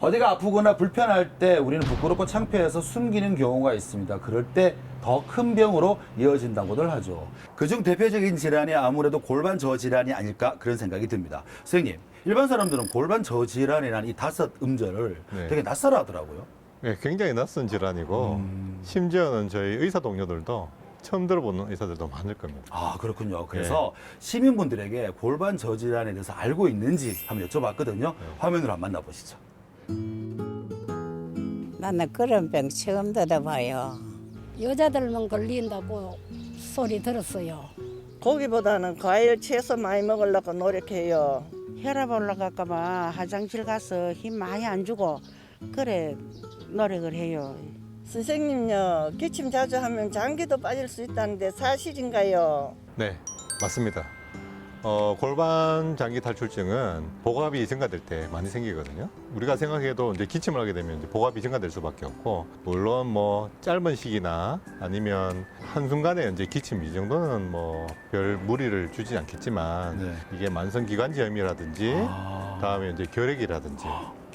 어디가 아프거나 불편할 때 우리는 부끄럽고 창피해서 숨기는 경우가 있습니다. 그럴 때 더 큰 병으로 이어진다고들 하죠. 그중 대표적인 질환이 아무래도 골반 저질환이 아닐까 그런 생각이 듭니다. 선생님, 일반 사람들은 골반 저질환이라는 이 5음절을 네. 되게 낯설어 하더라고요. 네, 굉장히 낯선 질환이고 심지어는 저희 의사 동료들도 처음 들어보는 의사들도 많을 겁니다. 아, 그렇군요. 그래서 시민분들에게 골반 저질환에 대해서 알고 있는지 한번 여쭤봤거든요. 화면으로 한번 만나보시죠. 나는 그런 병 처음 들어봐요. 여자들만 걸린다고 소리 들었어요. 고기보다는 과일, 채소 많이 먹으려고 노력해요. 혈압 올라갈까봐 화장실 가서 힘 많이 안 주고 그래 노력을 해요. 선생님요, 기침 자주 하면 장기도 빠질 수 있다는데 사실인가요? 네, 맞습니다. 골반 장기 탈출증은 복압이 증가될 때 많이 생기거든요. 우리가 생각해도 이제 기침을 하게 되면 이제 복압이 증가될 수밖에 없고, 물론 뭐 짧은 시기나 아니면 한순간에 이제 기침 이 정도는 뭐 별 무리를 주지 않겠지만 네. 이게 만성기관지염이라든지 다음에 이제 결핵이라든지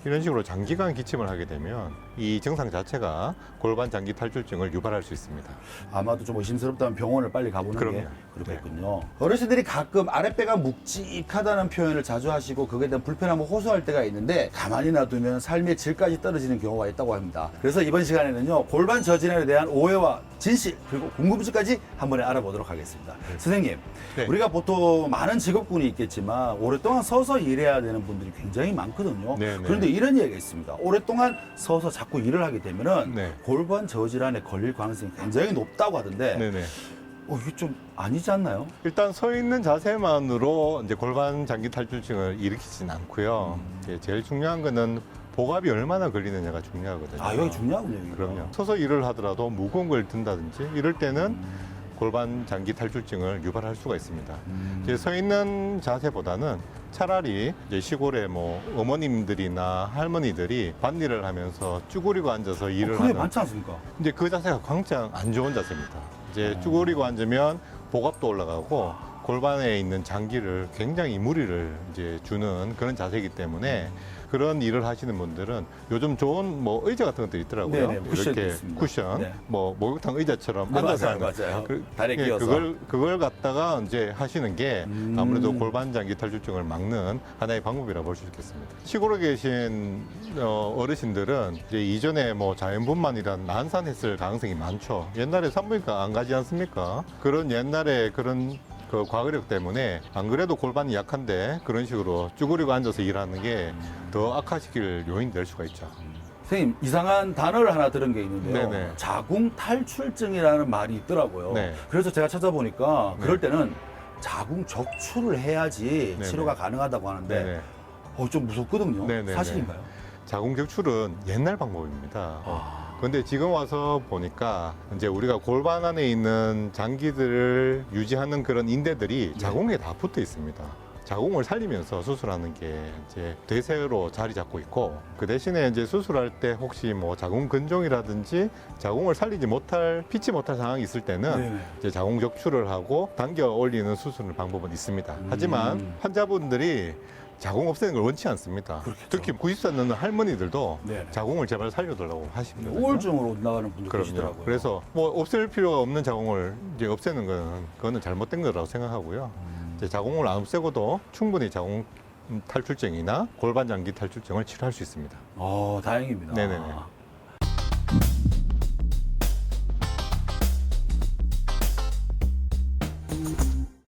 이런 식으로 장기간 기침을 하게 되면 이 증상 자체가 골반 장기 탈출증을 유발할 수 있습니다. 아마도 좀 의심스럽다면 병원을 빨리 가보는 그럼요. 게 그렇겠군요. 어르신들이 가끔 아랫배가 묵직하다는 표현을 자주 하시고 그거에 대한 불편함을 호소할 때가 있는데 가만히 놔두면 삶의 질까지 떨어지는 경우가 있다고 합니다. 그래서 이번 시간에는요, 골반 저질환에 대한 오해와 진실 그리고 궁금증까지 한 번에 알아보도록 하겠습니다. 선생님, 네. 우리가 보통 많은 직업군이 있겠지만 오랫동안 서서 일해야 되는 분들이 굉장히 많거든요. 네, 네. 그런데 이런 얘기가 있습니다. 오랫동안 서서 자꾸 일을 하게 되면은 네. 골반 저질환에 걸릴 가능성이 굉장히 높다고 하던데 네네. 이게 좀 아니지 않나요? 일단 서 있는 자세만으로 이제 골반 장기 탈출증을 일으키진 않고요. 이제 제일 중요한 거는 복압이 얼마나 걸리느냐가 중요하거든요. 아, 여기 중요하군요. 여기가. 그럼요. 서서 일을 하더라도 무거운 걸 든다든지 이럴 때는 골반 장기 탈출증을 유발할 수가 있습니다. 이제 서 있는 자세보다는 차라리 이제 시골에 뭐 어머님들이나 할머니들이 밭일을 하면서 쭈그리고 앉아서 일을 그게 하는 많지 않습니까? 이제 그 자세가 굉장히 안 좋은 자세입니다. 이제 쭈그리고 앉으면 복압도 올라가고 골반에 있는 장기를 굉장히 무리를 이제 주는 그런 자세이기 때문에 그런 일을 하시는 분들은 요즘 좋은 뭐 의자 같은 것들이 있더라고요. 네네, 쿠션도 이렇게 있습니다. 쿠션, 네. 뭐 목욕탕 의자처럼 네, 앉아서 맞아요, 하는 맞아요. 그, 다리에 예, 끼워서. 그걸 갖다가 이제 하시는 게 아무래도 골반 장기 탈출증을 막는 하나의 방법이라 볼 수 있겠습니다. 시골에 계신 어르신들은 이제 이전에 뭐 자연분만이란 난산했을 가능성이 많죠. 옛날에 산부인과 안 가지 않습니까? 그런 옛날에 그런 그 과거력 때문에 안 그래도 골반이 약한데 그런 식으로 쭈그리고 앉아서 일하는 게 더 악화시킬 요인이 될 수가 있죠. 선생님, 이상한 단어를 하나 들은 게 있는데요. 네네. 자궁 탈출증이라는 말이 있더라고요. 네. 그래서 제가 찾아보니까 그럴 네. 때는 자궁 적출을 해야지 네네. 치료가 가능하다고 하는데 네네. 좀 무섭거든요. 네네네. 사실인가요? 자궁 적출은 옛날 방법입니다. 그런데 지금 와서 보니까 이제 우리가 골반 안에 있는 장기들을 유지하는 그런 인대들이 자궁에 다 붙어 있습니다. 자궁을 살리면서 수술하는 게 이제 대세로 자리 잡고 있고, 그 대신에 이제 수술할 때 혹시 뭐 자궁 근종이라든지 자궁을 살리지 못할, 피치 못할 상황이 있을 때는 네네. 이제 자궁 적출을 하고 당겨 올리는 수술 방법은 있습니다. 하지만 환자분들이 자궁 없애는 걸 원치 않습니다. 그렇겠죠. 특히 90세 넘는 할머니들도 네네. 자궁을 제발 살려달라고 하십니다. 우울증으로 나가는 분들 그럼요. 계시더라고요. 그래서 뭐 없앨 필요가 없는 자궁을 이제 없애는 건 그거는 잘못된 거라고 생각하고요. 이제 자궁을 안 없애고도 충분히 자궁 탈출증이나 골반 장기 탈출증을 치료할 수 있습니다. 다행입니다. 네네네.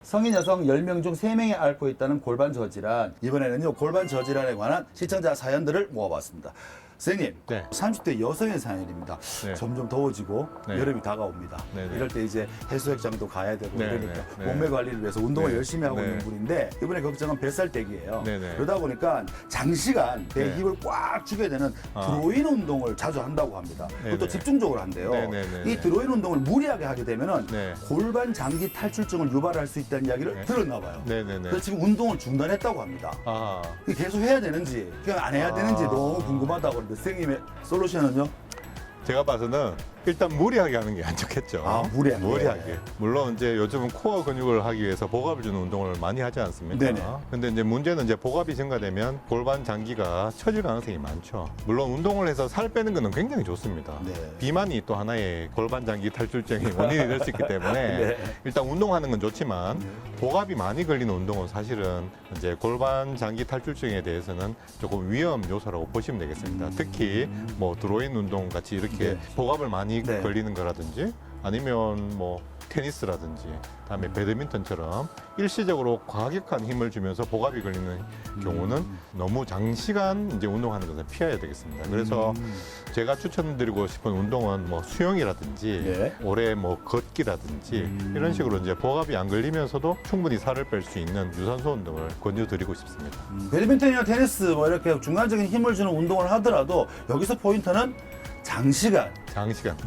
성인 여성 10명 중 3명이 앓고 있다는 골반 저질환. 이번에는요, 골반 저질환에 관한 시청자 사연들을 모아봤습니다. 선생님, 네. 30대 여성의 사연입니다. 네. 점점 더워지고 네. 여름이 다가옵니다. 네, 네. 이럴 때 이제 해수욕장도 가야 되고 네, 이러니까 네, 네. 몸매 관리를 위해서 운동을 네. 열심히 하고 네. 있는 분인데 이번에 걱정은 뱃살떼기예요. 네, 네. 그러다 보니까 장시간 배 네. 힘을 꽉 주게 되는 아. 드로인 운동을 자주 한다고 합니다. 네, 그것도 네. 집중적으로 한대요. 네, 네, 네, 이 네. 드로인 운동을 무리하게 하게 되면은 네. 골반 장기 탈출증을 유발할 수 있다는 이야기를 네. 들었나 봐요. 네네네. 그래서 지금 운동을 중단했다고 합니다. 아, 이게 계속 해야 되는지 그냥 안 해야 되는지 너무 궁금하다고 그러는데 선생님의 솔루션은요? 제가 봐서는 일단 무리하게 하는 게 안 좋겠죠. 아, 무리하게. 물론 이제 요즘은 코어 근육을 하기 위해서 복압을 주는 운동을 많이 하지 않습니까? 네네. 근데 이제 문제는 이제 복압이 증가되면 골반 장기가 처질 가능성이 많죠. 물론 운동을 해서 살 빼는 거는 굉장히 좋습니다. 네. 비만이 또 하나의 골반 장기 탈출증의 원인이 될 수 있기 때문에 네. 일단 운동하는 건 좋지만 복압이 많이 걸리는 운동은 사실은 이제 골반 장기 탈출증에 대해서는 조금 위험 요소라고 보시면 되겠습니다. 특히 뭐 드로인 운동 같이 이렇게 네. 복압을 많이 네. 걸리는 거라든지 아니면 뭐 테니스라든지 그다음에 배드민턴처럼 일시적으로 과격한 힘을 주면서 복압이 걸리는 경우는 너무 장시간 이제 운동하는 것을 피해야 되겠습니다. 그래서 제가 추천드리고 싶은 운동은 뭐 수영이라든지 네. 오래 뭐 걷기라든지 이런 식으로 이제 복압이 안 걸리면서도 충분히 살을 뺄 수 있는 유산소 운동을 권유드리고 싶습니다. 배드민턴이나 테니스 뭐 이렇게 중간적인 힘을 주는 운동을 하더라도 여기서 포인트는 장시간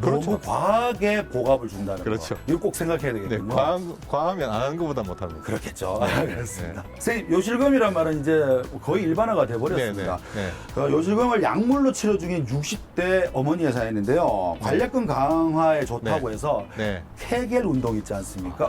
너무 과하게 복압을 준다는 그렇죠. 거. 이거 꼭 생각해야 네, 되겠군요. 과하면 안 하는 것보다 못합니다. 그렇겠죠. 그렇습니다. 선생님, 요실금이란 말은 이제 거의 일반화가 돼버렸습니다. 네. 요실금을 약물로 치료 중인 60대 어머니의 사연인데요. 관략근 강화에 좋다고 네. 해서 네. 케겔 운동 있지 않습니까?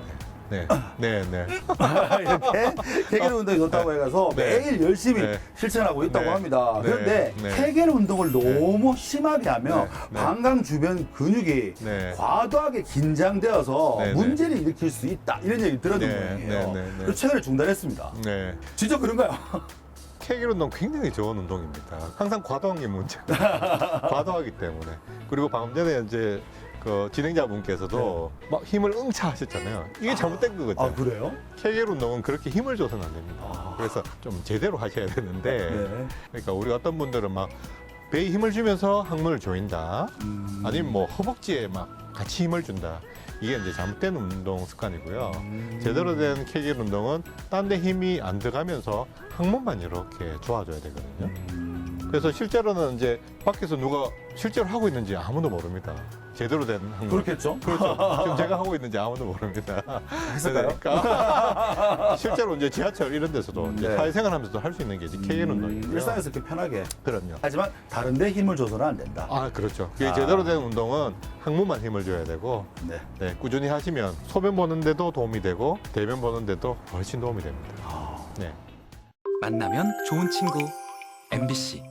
네. 이렇게 케겔 운동이 좋다고 해서 네. 매일 열심히 네. 실천하고 있다고 네. 합니다. 네. 그런데 네. 케겔 운동을 너무 심하게 하면 네. 방광 주변 근육이 네. 과도하게 긴장되어서 네. 문제를 일으킬 수 있다. 이런 얘기 들었던 네. 모양이에요. 네. 그래서 최근에 중단했습니다. 네. 진짜 그런가요? 케겔 운동 굉장히 좋은 운동입니다. 항상 과도한 게 문제가 과도하기 때문에. 그리고 방금 전에 이제 그 진행자분께서도 막 힘을 응차 하셨잖아요. 이게 잘못된 거거든요. 아, 그래요? 케겔 운동은 그렇게 힘을 줘서는 안 됩니다. 그래서 좀 제대로 하셔야 되는데, 네. 그러니까 우리 어떤 분들은 막 배에 힘을 주면서 항문을 조인다, 아니면 뭐 허벅지에 막 같이 힘을 준다. 이게 이제 잘못된 운동 습관이고요. 제대로 된 케겔 운동은 딴 데 힘이 안 들어가면서 항문만 이렇게 좋아져야 되거든요. 그래서 실제로는 이제 밖에서 누가 실제로 하고 있는지 아무도 모릅니다. 제대로 된 항문. 그렇겠죠? 그렇죠. 지금 제가 하고 있는지 아무도 모릅니다. 했을까요? 그러니까 실제로 이제 지하철 이런 데서도 이제 네. 사회생활 하면서 할 수 있는 게 이제 케겔 운동이고요. 일상에서 이렇게 편하게. 그럼요. 하지만 다른 데 힘을 줘서는 안 된다. 아, 그렇죠. 그게 아. 제대로 된 운동은 항문만 힘을 줘야 되고, 네. 네, 꾸준히 하시면 소변 보는데도 도움이 되고, 대변 보는데도 훨씬 도움이 됩니다. 네. 만나면 좋은 친구 MBC